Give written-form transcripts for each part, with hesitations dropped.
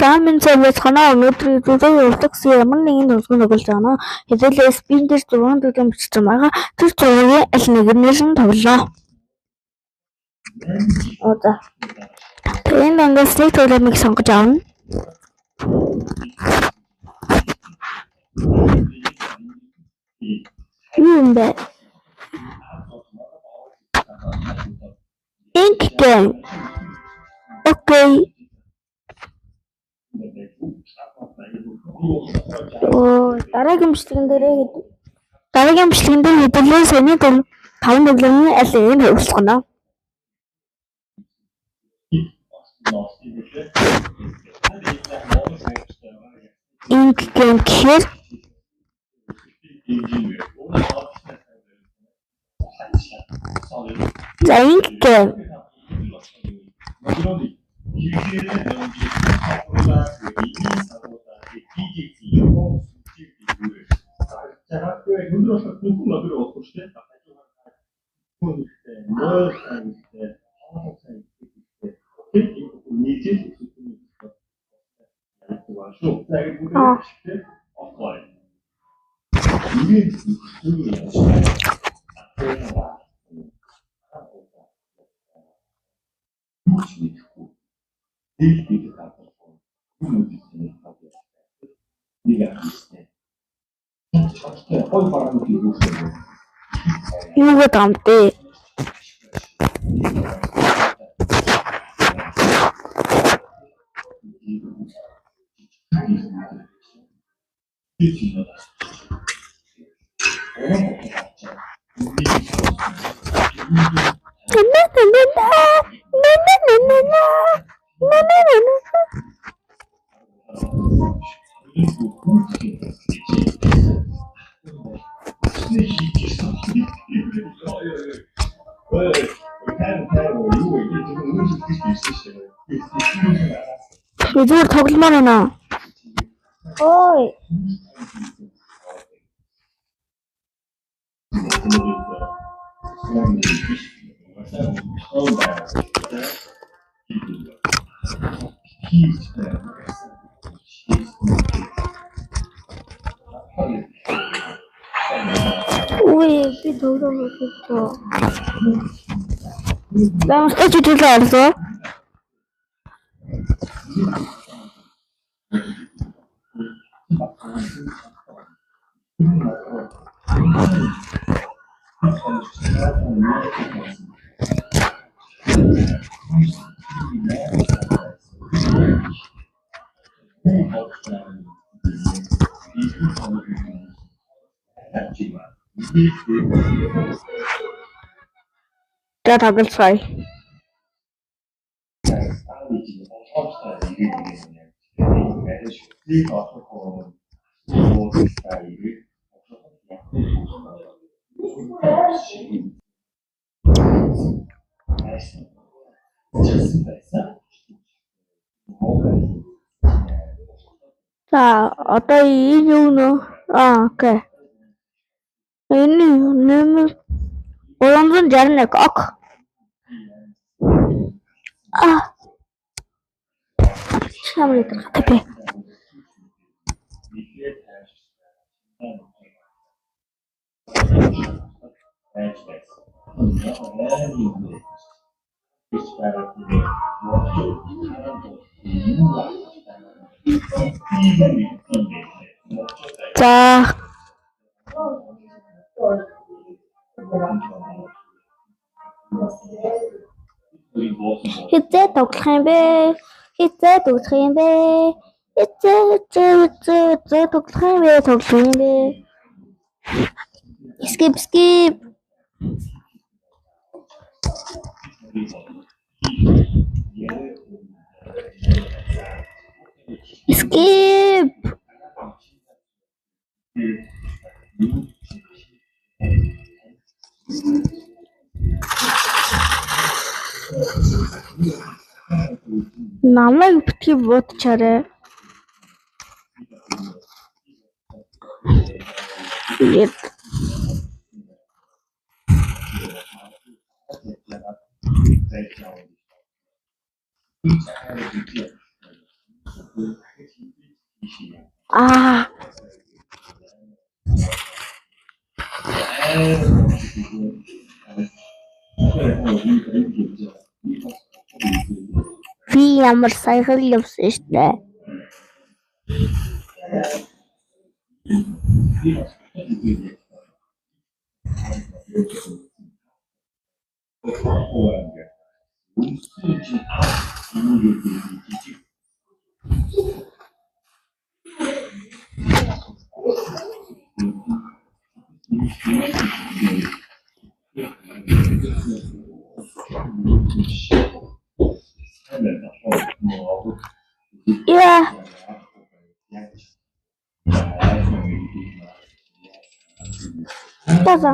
Самын цавьяас ханаа өнөөдрийн зүйлийг урдгсан ямар нэгэн төгсгөн тоглож байна. Хэзээлээс би энэ 6 төрлөөр бичсэн байгаа. Тэр 6-ийн аль нэгнээс нь тоглоо. За. Энэ дондоос нэг төрлөгийг сонгож авна. Юм бэ? Ink game. Окей. Дараагийн бичлэгэн дээр хэдүүлээ саяны 5 төрлөгийн аль нэгийг хөвсгөнө. Ink game гэхээр за ink game юу гэдэг зүгээр тогломоор байна. Ой. Ой, би тоглоомоо. Давай чиглэлээ. Der Tag 2. За одоо энэ юу нөө окей. Энэ нэмэр 361 ок. Чамры тапе. За Хизээ тоглох юм бэ? Тоглох юм бэ? Skip. Намайг битгий бодчаарай. Би ямар саяхан явсан шүү дээ. Яа. Таза.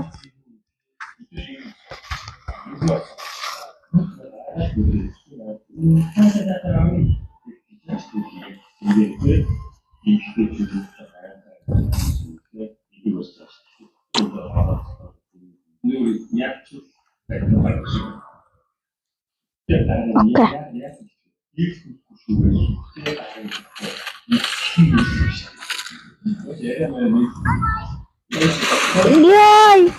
Yay!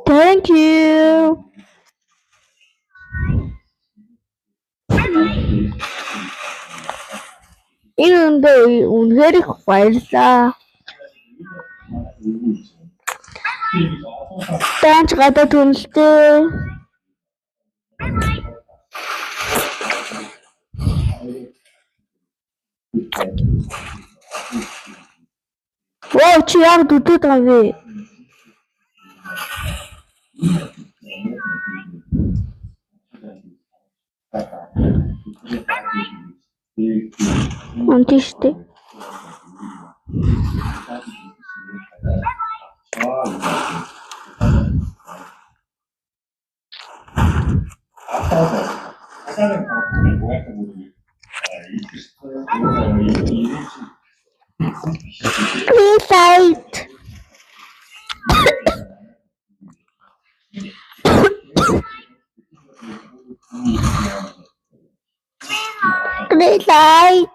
Thank you. Энэ үнээр их баярлаа. Танч гадаа түнэлтэй. Оо чи яг дутуу тавь. Антиштэй. Please light. Please light.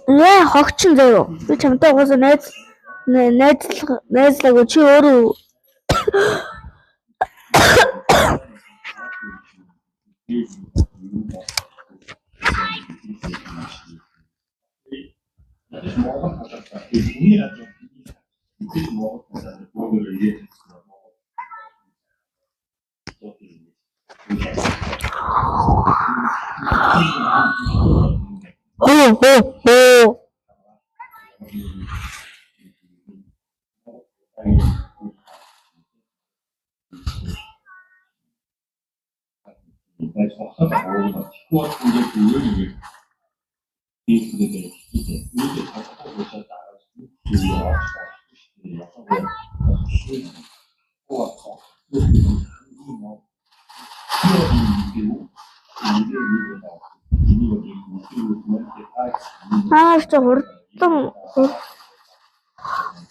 Яа хогчин заяа. Би чамтай угаасаа найзлаагүй чи өөрөө хурдан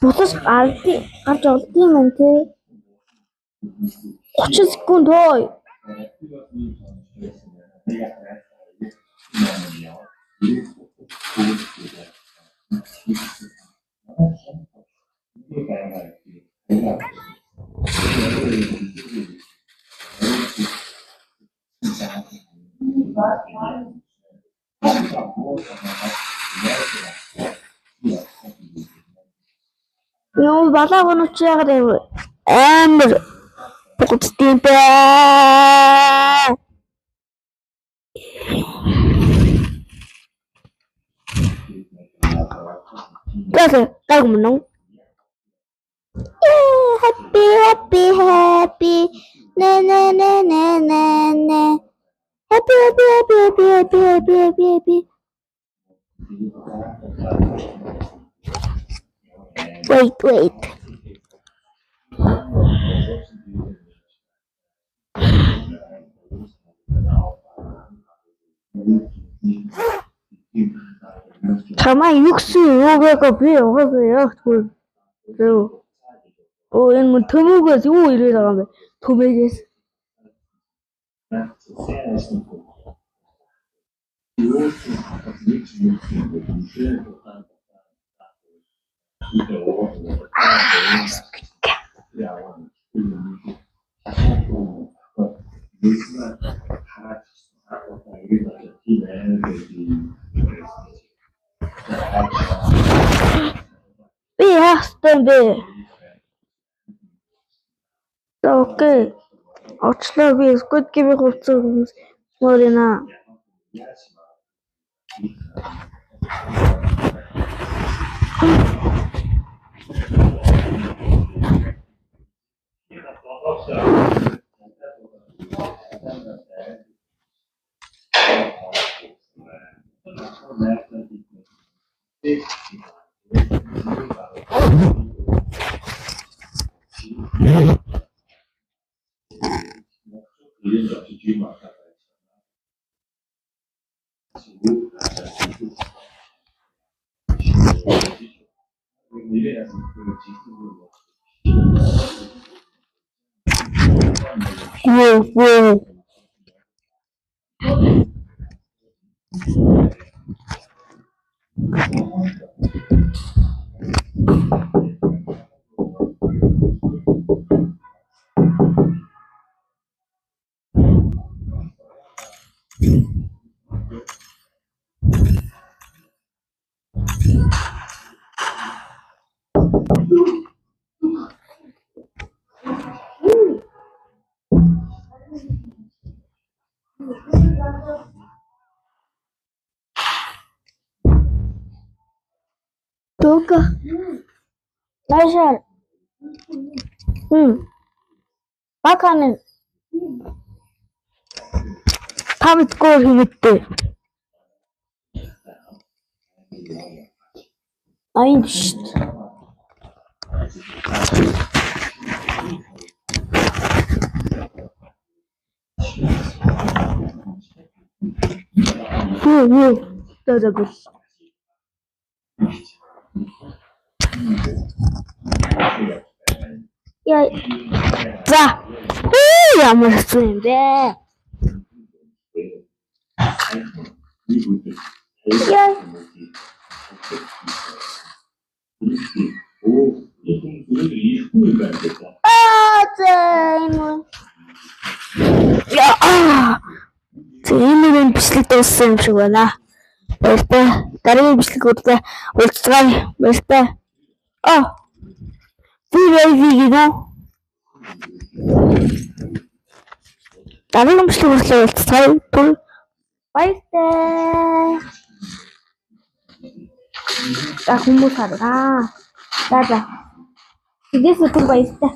бутас гарч олдсон юм те 30 секунд хой. Юу балаагүй нь чи яагаад амар бүгдийн бэ? Kasi tayo mo nung happy happy happy na na na na na na happy happy happy happy happy happy happy happy. Wait. Чамаа юу гэсэн юу гэгээ би угаасаа яахгүй. Энэ мөн төмөөгөөс юу ирээд байгаа юм бэ? Төмөөгөөс. Би яастай бэ? Окей. Очлоо би Squid Game-ийн хувцас хүмүүс мөрийнэ. Whoa. Toka. Naishar. Bakanin. Tamit ko himitte. Ayın şşt. Tada bir. Ya. За. Ямар хэцүү юм бэ? Яа. Зэмийн бичлэг дууссан юм шиг байна. Баяртай. Дараагийн бичлэгүүдээ уулзцгаая. Баяртай. Би гинэ. Дараагийн бичлэгүүдээ уулзцгаая. Баяртай. Хүмүүс хараа. За. Тэгээс өдөр баяртай.